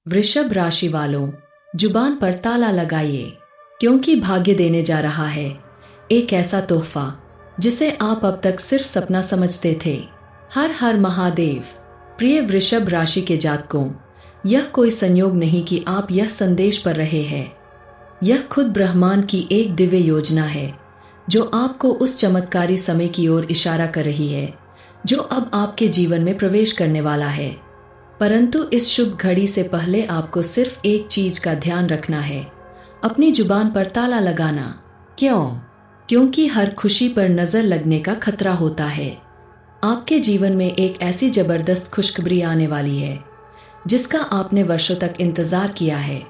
वृषभ राशि वालों, जुबान पर ताला लगाइए, क्योंकि भाग्य देने जा रहा है एक ऐसा तोहफा जिसे आप अब तक सिर्फ सपना समझते थे। हर हर महादेव। प्रिय वृषभ राशि के जातकों, यह कोई संयोग नहीं कि आप यह संदेश पढ़ रहे हैं। यह खुद ब्रह्मांड की एक दिव्य योजना है जो आपको उस चमत्कारी समय की ओर इशारा कर रही है जो अब आपके जीवन में प्रवेश करने वाला है। परंतु इस शुभ घड़ी से पहले आपको सिर्फ एक चीज का ध्यान रखना है, अपनी जुबान पर ताला लगाना। क्यों? क्योंकि हर खुशी पर नजर लगने का खतरा होता है। आपके जीवन में एक ऐसी जबरदस्त खुशखबरी आने वाली है जिसका आपने वर्षों तक इंतजार किया है,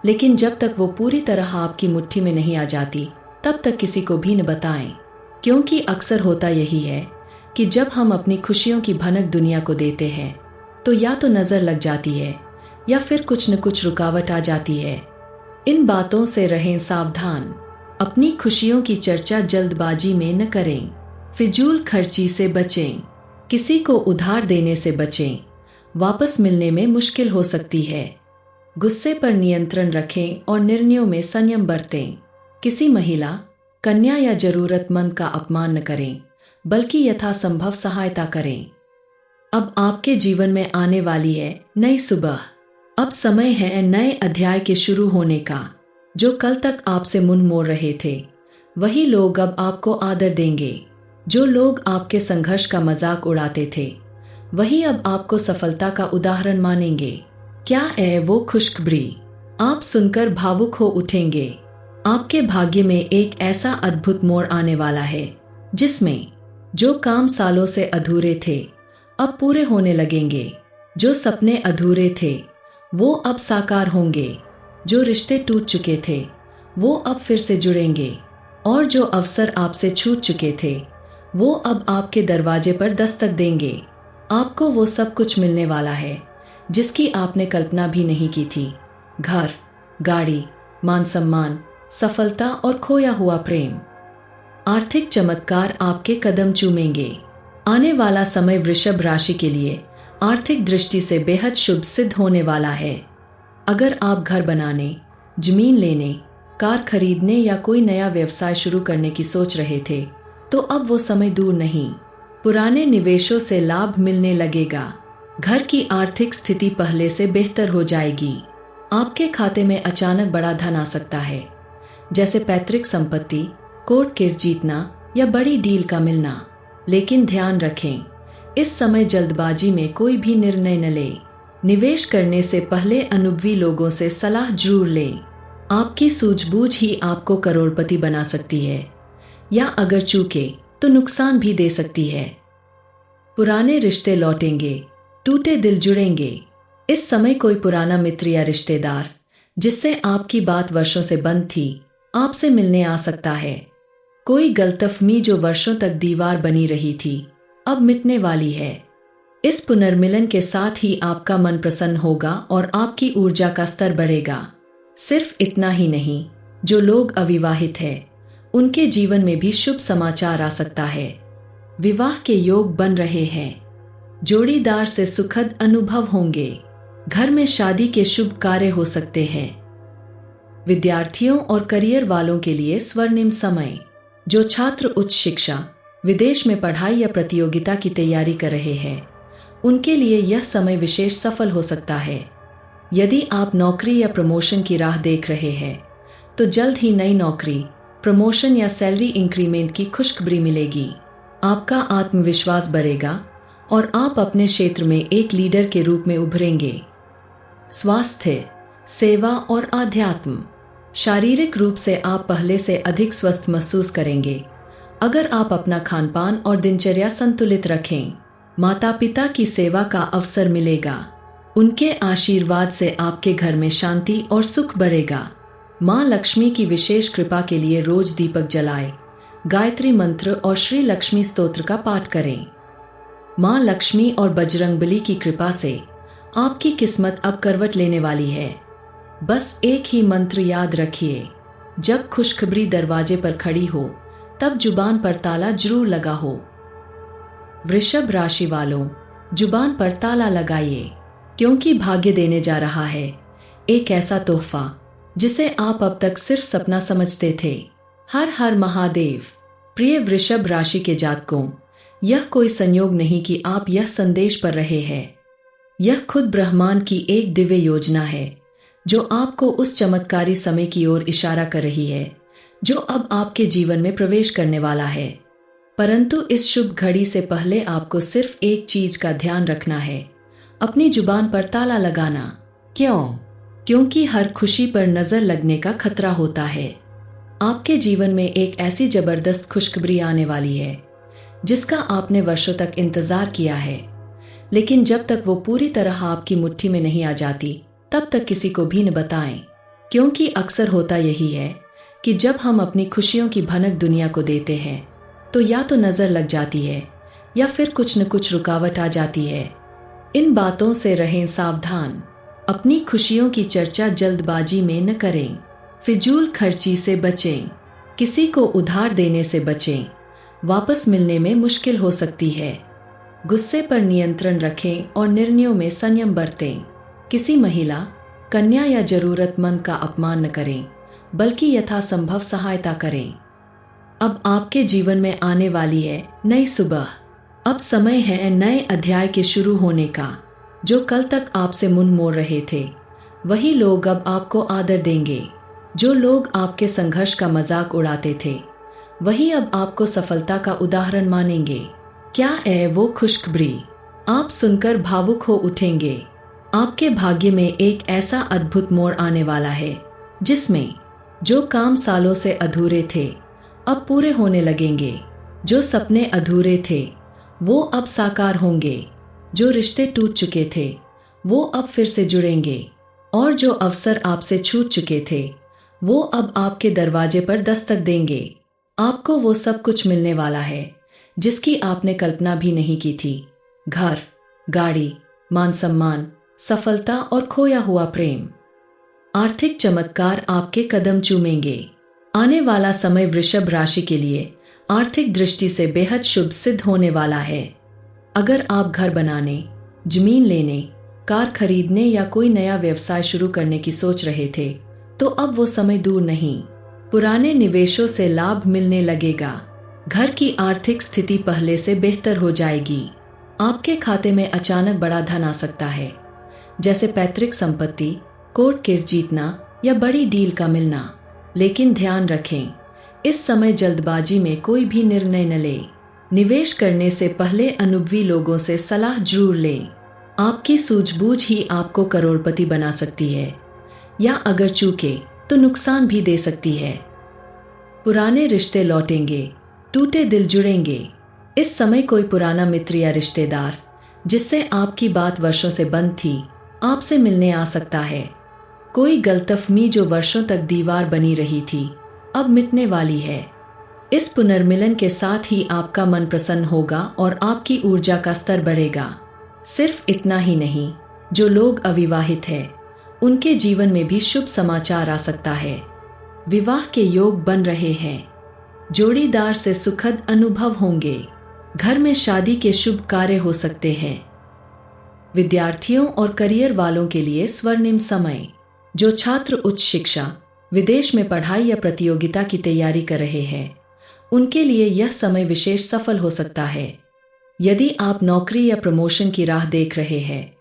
लेकिन जब तक वो पूरी तरह आपकी मुट्ठी में नहीं आ जाती तब तक किसी को भी न बताएं। क्योंकि अक्सर होता यही है कि जब हम अपनी खुशियों की भनक दुनिया को देते हैं तो या तो नजर लग जाती है या फिर कुछ न कुछ रुकावट आ जाती है। इन बातों से रहें सावधान। अपनी खुशियों की चर्चा जल्दबाजी में न करें। फिजूल खर्ची से बचें। किसी को उधार देने से बचें, वापस मिलने में मुश्किल हो सकती है। गुस्से पर नियंत्रण रखें और निर्णयों में संयम बरतें। किसी महिला, कन्या या जरूरतमंद का अपमान न करें, बल्कि यथासंभव सहायता करें। अब आपके जीवन में आने वाली है नई सुबह। अब समय है नए अध्याय के शुरू होने का। जो कल तक आपसे मुंह मोड़ रहे थे वही लोग अब आपको आदर देंगे। जो लोग आपके संघर्ष का मजाक उड़ाते थे वही अब आपको सफलता का उदाहरण मानेंगे। क्या है वो खुशखबरी? आप सुनकर भावुक हो उठेंगे। आपके भाग्य में एक ऐसा अद्भुत मोड़ आने वाला है जिसमें जो काम सालों से अधूरे थे अब पूरे होने लगेंगे। जो सपने अधूरे थे वो अब साकार होंगे। जो रिश्ते टूट चुके थे वो अब फिर से जुड़ेंगे, और जो अवसर आपसे छूट चुके थे वो अब आपके दरवाजे पर दस्तक देंगे। आपको वो सब कुछ मिलने वाला है जिसकी आपने कल्पना भी नहीं की थी। घर, गाड़ी, मान सम्मान, सफलता और खोया हुआ प्रेम। आर्थिक चमत्कार आपके कदम चूमेंगे। आने वाला समय वृषभ राशि के लिए आर्थिक दृष्टि से बेहद शुभ सिद्ध होने वाला है। अगर आप घर बनाने, जमीन लेने, कार खरीदने या कोई नया व्यवसाय शुरू करने की सोच रहे थे तो अब वो समय दूर नहीं। पुराने निवेशों से लाभ मिलने लगेगा। घर की आर्थिक स्थिति पहले से बेहतर हो जाएगी। आपके खाते में अचानक बड़ा धन आ सकता है, जैसे पैतृक संपत्ति, कोर्ट केस जीतना या बड़ी डील का मिलना। लेकिन ध्यान रखें, इस समय जल्दबाजी में कोई भी निर्णय न लें। निवेश करने से पहले अनुभवी लोगों से सलाह जरूर लें। आपकी सूझबूझ ही आपको करोड़पति बना सकती है, या अगर चूके तो नुकसान भी दे सकती है। पुराने रिश्ते लौटेंगे, टूटे दिल जुड़ेंगे। इस समय कोई पुराना मित्र या रिश्तेदार जिससे आपकी बात वर्षों से बंद थी आपसे मिलने आ सकता है। कोई गलतफहमी जो वर्षों तक दीवार बनी रही थी अब मिटने वाली है। इस पुनर्मिलन के साथ ही आपका मन प्रसन्न होगा और आपकी ऊर्जा का स्तर बढ़ेगा। सिर्फ इतना ही नहीं, जो लोग अविवाहित हैं उनके जीवन में भी शुभ समाचार आ सकता है। विवाह के योग बन रहे हैं। जोड़ीदार से सुखद अनुभव होंगे। घर में शादी के शुभ कार्य हो सकते हैं। विद्यार्थियों और करियर वालों के लिए स्वर्णिम समय। जो छात्र उच्च शिक्षा, विदेश में पढ़ाई या प्रतियोगिता की तैयारी कर रहे हैं उनके लिए यह समय विशेष सफल हो सकता है। यदि आप नौकरी या प्रमोशन की राह देख रहे हैं तो जल्द ही नई नौकरी, प्रमोशन या सैलरी इंक्रीमेंट की खुशखबरी मिलेगी। आपका आत्मविश्वास बढ़ेगा और आप अपने क्षेत्र में एक लीडर के रूप में उभरेंगे। स्वास्थ्य, सेवा और आध्यात्म। शारीरिक रूप से आप पहले से अधिक स्वस्थ महसूस करेंगे अगर आप अपना खानपान और दिनचर्या संतुलित रखें। माता पिता की सेवा का अवसर मिलेगा। उनके आशीर्वाद से आपके घर में शांति और सुख बढ़ेगा। माँ लक्ष्मी की विशेष कृपा के लिए रोज दीपक जलाएं, गायत्री मंत्र और श्री लक्ष्मी स्तोत्र का पाठ करें। माँ लक्ष्मी और बजरंगबली की कृपा से आपकी किस्मत अब करवट लेने वाली है। बस एक ही मंत्र याद रखिए, जब खुशखबरी दरवाजे पर खड़ी हो तब जुबान पर ताला जरूर लगा हो। वृषभ राशि वालों, जुबान पर ताला लगाइए, क्योंकि भाग्य देने जा रहा है एक ऐसा तोहफा जिसे आप अब तक सिर्फ सपना समझते थे। हर हर महादेव। प्रिय वृषभ राशि के जातकों, यह कोई संयोग नहीं कि आप यह संदेश पढ़ रहे हैं। यह खुद ब्रह्मांड की एक दिव्य योजना है जो आपको उस चमत्कारी समय की ओर इशारा कर रही है जो अब आपके जीवन में प्रवेश करने वाला है। परंतु इस शुभ घड़ी से पहले आपको सिर्फ एक चीज का ध्यान रखना है, अपनी जुबान पर ताला लगाना। क्यों? क्योंकि हर खुशी पर नजर लगने का खतरा होता है। आपके जीवन में एक ऐसी जबरदस्त खुशखबरी आने वाली है जिसका आपने वर्षों तक इंतजार किया है, लेकिन जब तक वो पूरी तरह आपकी मुट्ठी में नहीं आ जाती तब तक किसी को भी न बताएं। क्योंकि अक्सर होता यही है कि जब हम अपनी खुशियों की भनक दुनिया को देते हैं तो या तो नजर लग जाती है या फिर कुछ न कुछ रुकावट आ जाती है। इन बातों से रहें सावधान। अपनी खुशियों की चर्चा जल्दबाजी में न करें। फिजूल खर्ची से बचें। किसी को उधार देने से बचें, वापस मिलने में मुश्किल हो सकती है। गुस्से पर नियंत्रण रखें और निर्णयों में संयम बरतें। किसी महिला, कन्या या जरूरतमंद का अपमान न करें, बल्कि यथासंभव सहायता करें। अब आपके जीवन में आने वाली है नई सुबह। अब समय है नए अध्याय के शुरू होने का। जो कल तक आपसे मुंह मोड़ रहे थे वही लोग अब आपको आदर देंगे। जो लोग आपके संघर्ष का मजाक उड़ाते थे वही अब आपको सफलता का उदाहरण मानेंगे। क्या है वो खुशखबरी? आप सुनकर भावुक हो उठेंगे। आपके भाग्य में एक ऐसा अद्भुत मोड़ आने वाला है जिसमें जो काम सालों से अधूरे थे अब पूरे होने लगेंगे। जो सपने अधूरे थे वो अब साकार होंगे। जो रिश्ते टूट चुके थे वो अब फिर से जुड़ेंगे और जो अवसर आपसे छूट चुके थे वो अब आपके दरवाजे पर दस्तक देंगे। आपको वो सब कुछ मिलने वाला है जिसकी आपने कल्पना भी नहीं की थी। घर, गाड़ी, मान सम्मान, सफलता और खोया हुआ प्रेम। आर्थिक चमत्कार आपके कदम चूमेंगे। आने वाला समय वृषभ राशि के लिए आर्थिक दृष्टि से बेहद शुभ सिद्ध होने वाला है। अगर आप घर बनाने, जमीन लेने, कार खरीदने या कोई नया व्यवसाय शुरू करने की सोच रहे थे तो अब वो समय दूर नहीं। पुराने निवेशों से लाभ मिलने लगेगा। घर की आर्थिक स्थिति पहले से बेहतर हो जाएगी। आपके खाते में अचानक बड़ा धन आ सकता है, जैसे पैतृक संपत्ति, कोर्ट केस जीतना या बड़ी डील का मिलना। लेकिन ध्यान रखें, इस समय जल्दबाजी में कोई भी निर्णय न लें। निवेश करने से पहले अनुभवी लोगों से सलाह जरूर लें। आपकी सूझबूझ ही आपको करोड़पति बना सकती है या अगर चूके तो नुकसान भी दे सकती है। पुराने रिश्ते लौटेंगे, टूटे दिल जुड़ेंगे। इस समय कोई पुराना मित्र या रिश्तेदार जिससे आपकी बात वर्षों से बंद थी आपसे मिलने आ सकता है। कोई गलतफहमी जो वर्षों तक दीवार बनी रही थी अब मिटने वाली है। इस पुनर्मिलन के साथ ही आपका मन प्रसन्न होगा और आपकी ऊर्जा का स्तर बढ़ेगा। सिर्फ इतना ही नहीं, जो लोग अविवाहित हैं उनके जीवन में भी शुभ समाचार आ सकता है। विवाह के योग बन रहे हैं। जोड़ीदार से सुखद अनुभव होंगे। घर में शादी के शुभ कार्य हो सकते हैं। विद्यार्थियों और करियर वालों के लिए स्वर्णिम समय। जो छात्र उच्च शिक्षा, विदेश में पढ़ाई या प्रतियोगिता की तैयारी कर रहे हैं उनके लिए यह समय विशेष सफल हो सकता है। यदि आप नौकरी या प्रमोशन की राह देख रहे हैं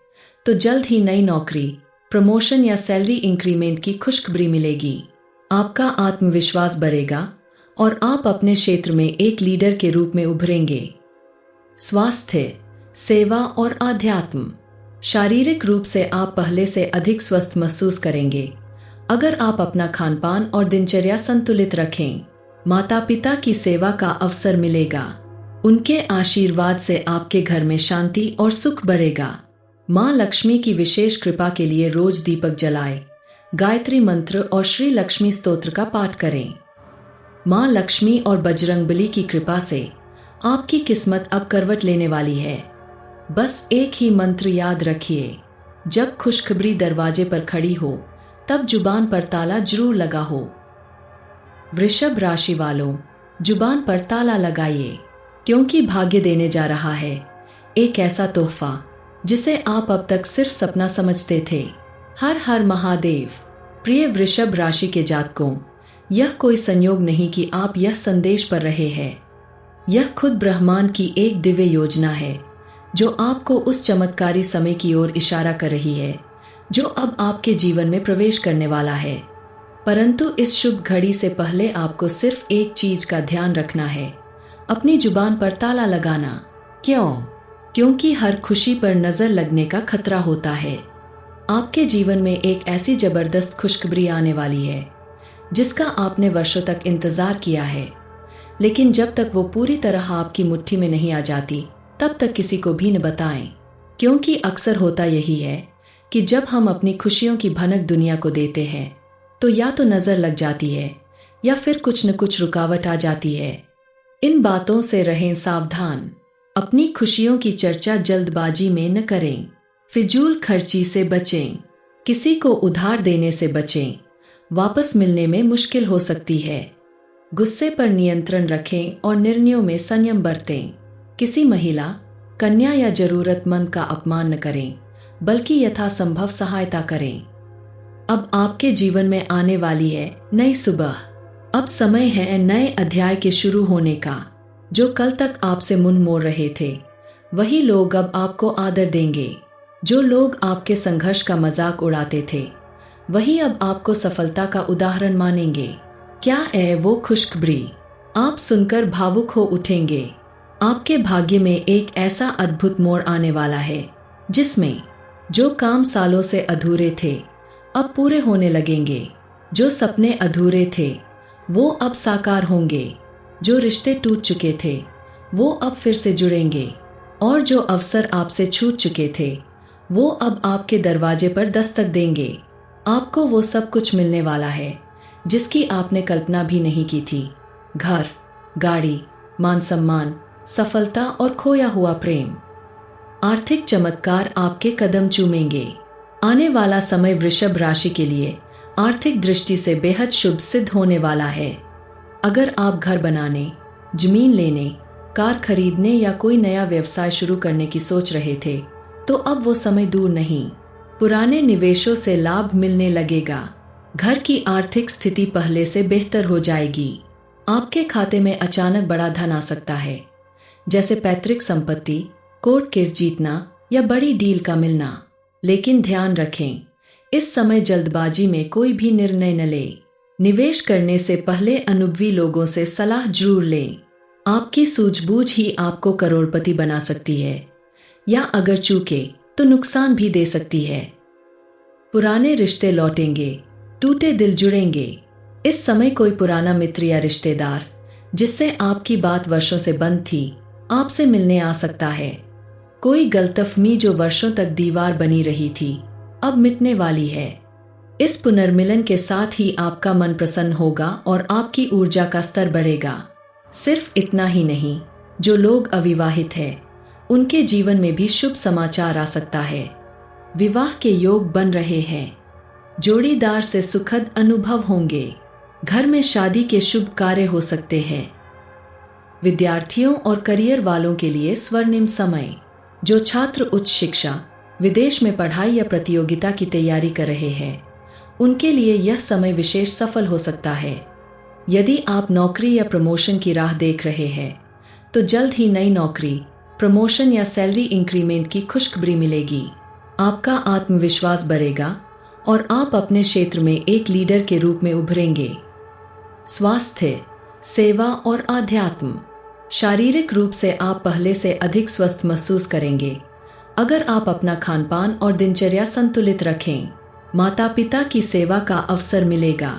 तो जल्द ही नई नौकरी, प्रमोशन या सैलरी इंक्रीमेंट की खुशखबरी मिलेगी। आपका आत्मविश्वास बढ़ेगा और आप अपने क्षेत्र में एक लीडर के रूप में उभरेंगे। स्वास्थ्य, सेवा और आध्यात्म। शारीरिक रूप से आप पहले से अधिक स्वस्थ महसूस करेंगे अगर आप अपना खानपान और दिनचर्या संतुलित रखें। माता पिता की सेवा का अवसर मिलेगा। उनके आशीर्वाद से आपके घर में शांति और सुख बढ़ेगा। माँ लक्ष्मी की विशेष कृपा के लिए रोज दीपक जलाएं, गायत्री मंत्र और श्री लक्ष्मी स्तोत्र का पाठ करें। माँ लक्ष्मी और बजरंगबली की कृपा से आपकी किस्मत अब करवट लेने वाली है। बस एक ही मंत्र याद रखिए, जब खुशखबरी दरवाजे पर खड़ी हो तब जुबान पर ताला जरूर लगा हो। वृषभ राशि वालों, जुबान पर ताला लगाइए, क्योंकि भाग्य देने जा रहा है एक ऐसा तोहफा जिसे आप अब तक सिर्फ सपना समझते थे। हर हर महादेव। प्रिय वृषभ राशि के जातकों, यह कोई संयोग नहीं कि आप यह संदेश पढ़ रहे हैं। यह खुद ब्रह्मांड की एक दिव्य योजना है जो आपको उस चमत्कारी समय की ओर इशारा कर रही है जो अब आपके जीवन में प्रवेश करने वाला है। परंतु इस शुभ घड़ी से पहले आपको सिर्फ एक चीज का ध्यान रखना है, अपनी जुबान पर ताला लगाना। क्यों? क्योंकि हर खुशी पर नजर लगने का खतरा होता है। आपके जीवन में एक ऐसी जबरदस्त खुशखबरी आने वाली है जिसका आपने वर्षों तक इंतजार किया है, लेकिन जब तक वो पूरी तरह आपकी मुट्ठी में नहीं आ जाती तब तक किसी को भी न बताएं। क्योंकि अक्सर होता यही है कि जब हम अपनी खुशियों की भनक दुनिया को देते हैं तो या तो नजर लग जाती है या फिर कुछ न कुछ रुकावट आ जाती है। इन बातों से रहें सावधान। अपनी खुशियों की चर्चा जल्दबाजी में न करें। फिजूल खर्ची से बचें। किसी को उधार देने से बचें, वापस मिलने में मुश्किल हो सकती है। गुस्से पर नियंत्रण रखें और निर्णयों में संयम बरतें। किसी महिला, कन्या या जरूरतमंद का अपमान न करें, बल्कि यथासंभव सहायता करें। अब आपके जीवन में आने वाली है नई सुबह। अब समय है नए अध्याय के शुरू होने का। जो कल तक आपसे मुंह मोड़ रहे थे वही लोग अब आपको आदर देंगे। जो लोग आपके संघर्ष का मजाक उड़ाते थे वही अब आपको सफलता का उदाहरण मानेंगे। क्या है वो खुशखबरी? आप सुनकर भावुक हो उठेंगे। आपके भाग्य में एक ऐसा अद्भुत मोड़ आने वाला है जिसमें जो काम सालों से अधूरे थे अब पूरे होने लगेंगे। जो सपने अधूरे थे वो अब साकार होंगे। जो रिश्ते टूट चुके थे वो अब फिर से जुड़ेंगे और जो अवसर आपसे छूट चुके थे वो अब आपके दरवाजे पर दस्तक देंगे। आपको वो सब कुछ मिलने वाला है जिसकी आपने कल्पना भी नहीं की थी। घर, गाड़ी, मान सम्मान, सफलता और खोया हुआ प्रेम। आर्थिक चमत्कार आपके कदम चूमेंगे। आने वाला समय वृषभ राशि के लिए आर्थिक दृष्टि से बेहद शुभ सिद्ध होने वाला है। अगर आप घर बनाने, जमीन लेने, कार खरीदने या कोई नया व्यवसाय शुरू करने की सोच रहे थे तो अब वो समय दूर नहीं। पुराने निवेशों से लाभ मिलने लगेगा। घर की आर्थिक स्थिति पहले से बेहतर हो जाएगी। आपके खाते में अचानक बड़ा धन आ सकता है, जैसे पैतृक संपत्ति, कोर्ट केस जीतना या बड़ी डील का मिलना। लेकिन ध्यान रखें, इस समय जल्दबाजी में कोई भी निर्णय न लें। निवेश करने से पहले अनुभवी लोगों से सलाह जरूर लें। आपकी सूझबूझ ही आपको करोड़पति बना सकती है या अगर चूके तो नुकसान भी दे सकती है। पुराने रिश्ते लौटेंगे, टूटे दिल जुड़ेंगे। इस समय कोई पुराना मित्र या रिश्तेदार जिससे आपकी बात वर्षों से बंद थी आपसे मिलने आ सकता है। कोई गलतफहमी जो वर्षों तक दीवार बनी रही थी अब मिटने वाली है। इस पुनर्मिलन के साथ ही आपका मन प्रसन्न होगा और आपकी ऊर्जा का स्तर बढ़ेगा। सिर्फ इतना ही नहीं, जो लोग अविवाहित हैं उनके जीवन में भी शुभ समाचार आ सकता है। विवाह के योग बन रहे हैं। जोड़ीदार से सुखद अनुभव होंगे। घर में शादी के शुभ कार्य हो सकते हैं। विद्यार्थियों और करियर वालों के लिए स्वर्णिम समय। जो छात्र उच्च शिक्षा, विदेश में पढ़ाई या प्रतियोगिता की तैयारी कर रहे हैं उनके लिए यह समय विशेष सफल हो सकता है। यदि आप नौकरी या प्रमोशन की राह देख रहे हैं तो जल्द ही नई नौकरी, प्रमोशन या सैलरी इंक्रीमेंट की खुशखबरी मिलेगी। आपका आत्मविश्वास बढ़ेगा और आप अपने क्षेत्र में एक लीडर के रूप में उभरेंगे। स्वास्थ्य, सेवा और आध्यात्म। शारीरिक रूप से आप पहले से अधिक स्वस्थ महसूस करेंगे अगर आप अपना खानपान और दिनचर्या संतुलित रखें। माता पिता की सेवा का अवसर मिलेगा।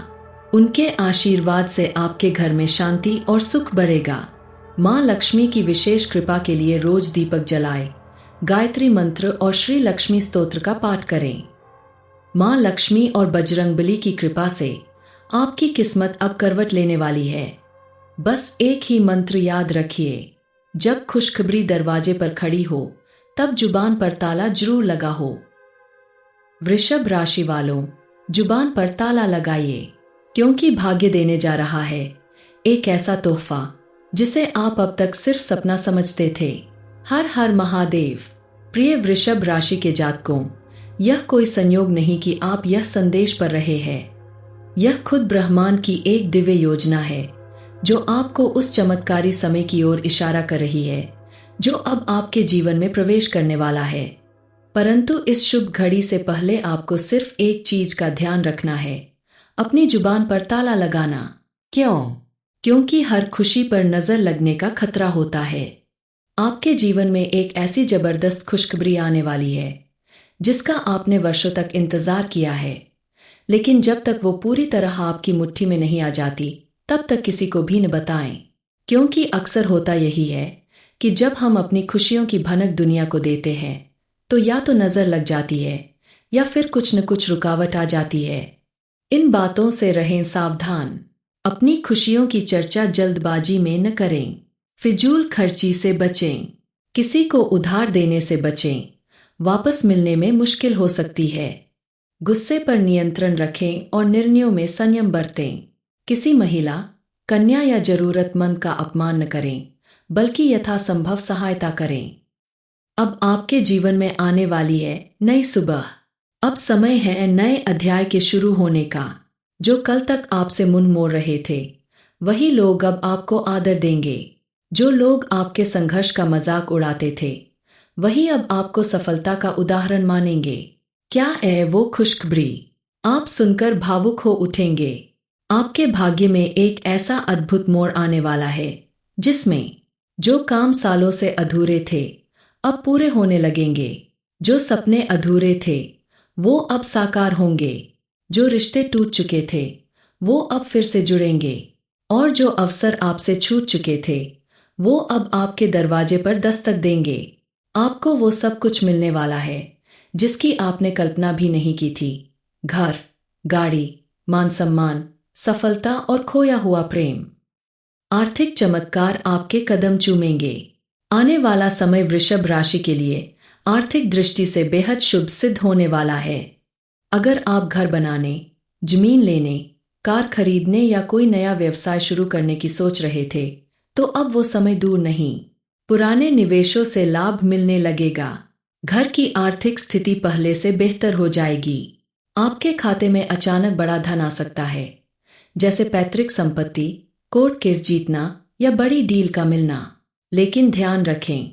उनके आशीर्वाद से आपके घर में शांति और सुख बढ़ेगा। माँ लक्ष्मी की विशेष कृपा के लिए रोज दीपक जलाएं, गायत्री मंत्र और श्री लक्ष्मी स्तोत्र का पाठ करें। माँ लक्ष्मी और बजरंगबली की कृपा से आपकी किस्मत अब करवट लेने वाली है। बस एक ही मंत्र याद रखिए, जब खुशखबरी दरवाजे पर खड़ी हो तब जुबान पर ताला जरूर लगा हो। वृषभ राशि वालों, जुबान पर ताला लगाइए, क्योंकि भाग्य देने जा रहा है एक ऐसा तोहफा जिसे आप अब तक सिर्फ सपना समझते थे। हर हर महादेव। प्रिय वृषभ राशि के जातकों, यह कोई संयोग नहीं कि आप यह संदेश पढ़ रहे हैं। यह खुद ब्रह्मांड की एक दिव्य योजना है जो आपको उस चमत्कारी समय की ओर इशारा कर रही है जो अब आपके जीवन में प्रवेश करने वाला है। परंतु इस शुभ घड़ी से पहले आपको सिर्फ एक चीज का ध्यान रखना है, अपनी जुबान पर ताला लगाना। क्यों? क्योंकि हर खुशी पर नजर लगने का खतरा होता है। आपके जीवन में एक ऐसी जबरदस्त खुशखबरी आने वाली है जिसका आपने वर्षों तक इंतजार किया है, लेकिन जब तक वो पूरी तरह आपकी मुट्ठी में नहीं आ जाती तब तक किसी को भी न बताएं। क्योंकि अक्सर होता यही है कि जब हम अपनी खुशियों की भनक दुनिया को देते हैं तो या तो नजर लग जाती है या फिर कुछ न कुछ रुकावट आ जाती है। इन बातों से रहें सावधान। अपनी खुशियों की चर्चा जल्दबाजी में न करें। फिजूल खर्ची से बचें। किसी को उधार देने से बचें, वापस मिलने में मुश्किल हो सकती है। गुस्से पर नियंत्रण रखें और निर्णयों में संयम बरतें। किसी महिला, कन्या या जरूरतमंद का अपमान न करें, बल्कि यथासंभव सहायता करें। अब आपके जीवन में आने वाली है नई सुबह। अब समय है नए अध्याय के शुरू होने का। जो कल तक आपसे मुंह मोड़ रहे थे वही लोग अब आपको आदर देंगे। जो लोग आपके संघर्ष का मजाक उड़ाते थे वही अब आपको सफलता का उदाहरण मानेंगे। क्या है वो खुशखबरी? आप सुनकर भावुक हो उठेंगे। आपके भाग्य में एक ऐसा अद्भुत मोड़ आने वाला है जिसमें जो काम सालों से अधूरे थे अब पूरे होने लगेंगे। जो सपने अधूरे थे वो अब साकार होंगे। जो रिश्ते टूट चुके थे वो अब फिर से जुड़ेंगे और जो अवसर आपसे छूट चुके थे वो अब आपके दरवाजे पर दस्तक देंगे। आपको वो सब कुछ मिलने वाला है जिसकी आपने कल्पना भी नहीं की थी। घर, गाड़ी, मान सम्मान, सफलता और खोया हुआ प्रेम। आर्थिक चमत्कार आपके कदम चूमेंगे। आने वाला समय वृषभ राशि के लिए आर्थिक दृष्टि से बेहद शुभ सिद्ध होने वाला है। अगर आप घर बनाने, जमीन लेने, कार खरीदने या कोई नया व्यवसाय शुरू करने की सोच रहे थे तो अब वो समय दूर नहीं। पुराने निवेशों से लाभ मिलने लगेगा। घर की आर्थिक स्थिति पहले से बेहतर हो जाएगी। आपके खाते में अचानक बड़ा धन आ सकता है, जैसे पैतृक संपत्ति, कोर्ट केस जीतना या बड़ी डील का मिलना। लेकिन ध्यान रखें,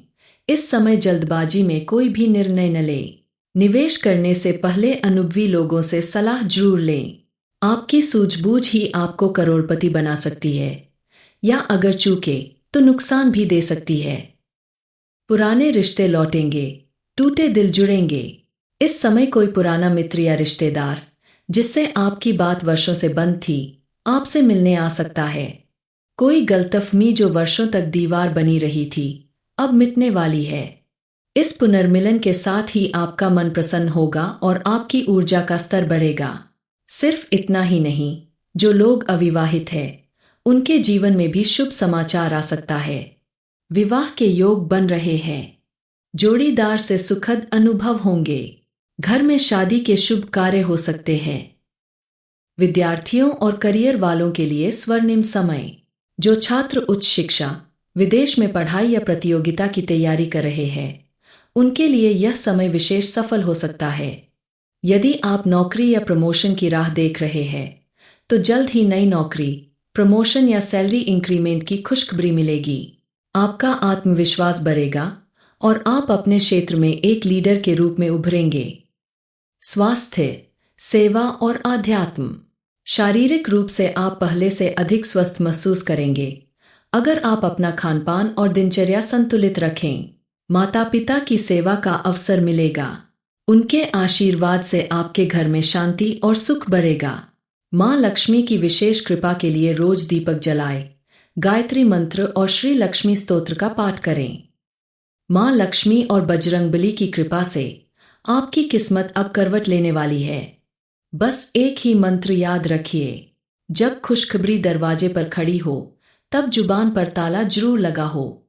इस समय जल्दबाजी में कोई भी निर्णय न लें। निवेश करने से पहले अनुभवी लोगों से सलाह जरूर लें। आपकी सूझबूझ ही आपको करोड़पति बना सकती है या अगर चूके तो नुकसान भी दे सकती है। पुराने रिश्ते लौटेंगे, टूटे दिल जुड़ेंगे। इस समय कोई पुराना मित्र या रिश्तेदार जिससे आपकी बात वर्षों से बंद थी आपसे मिलने आ सकता है। कोई गलतफहमी जो वर्षों तक दीवार बनी रही थी अब मिटने वाली है। इस पुनर्मिलन के साथ ही आपका मन प्रसन्न होगा और आपकी ऊर्जा का स्तर बढ़ेगा। सिर्फ इतना ही नहीं, जो लोग अविवाहित हैं उनके जीवन में भी शुभ समाचार आ सकता है। विवाह के योग बन रहे हैं। जोड़ीदार से सुखद अनुभव होंगे। घर में शादी के शुभ कार्य हो सकते हैं। विद्यार्थियों और करियर वालों के लिए स्वर्णिम समय। जो छात्र उच्च शिक्षा, विदेश में पढ़ाई या प्रतियोगिता की तैयारी कर रहे हैं उनके लिए यह समय विशेष सफल हो सकता है। यदि आप नौकरी या प्रमोशन की राह देख रहे हैं तो जल्द ही नई नौकरी, प्रमोशन या सैलरी इंक्रीमेंट की खुशखबरी मिलेगी। आपका आत्मविश्वास बढ़ेगा और आप अपने क्षेत्र में एक लीडर के रूप में उभरेंगे। स्वास्थ्य, सेवा और आध्यात्म। शारीरिक रूप से आप पहले से अधिक स्वस्थ महसूस करेंगे अगर आप अपना खानपान और दिनचर्या संतुलित रखें। माता पिता की सेवा का अवसर मिलेगा। उनके आशीर्वाद से आपके घर में शांति और सुख बढ़ेगा। माँ लक्ष्मी की विशेष कृपा के लिए रोज दीपक जलाएं, गायत्री मंत्र और श्री लक्ष्मी स्तोत्र का पाठ करें। माँ लक्ष्मी और बजरंगबली की कृपा से आपकी किस्मत अब करवट लेने वाली है। बस एक ही मंत्र याद रखिए, जब खुशखबरी दरवाजे पर खड़ी हो तब जुबान पर ताला जरूर लगा हो।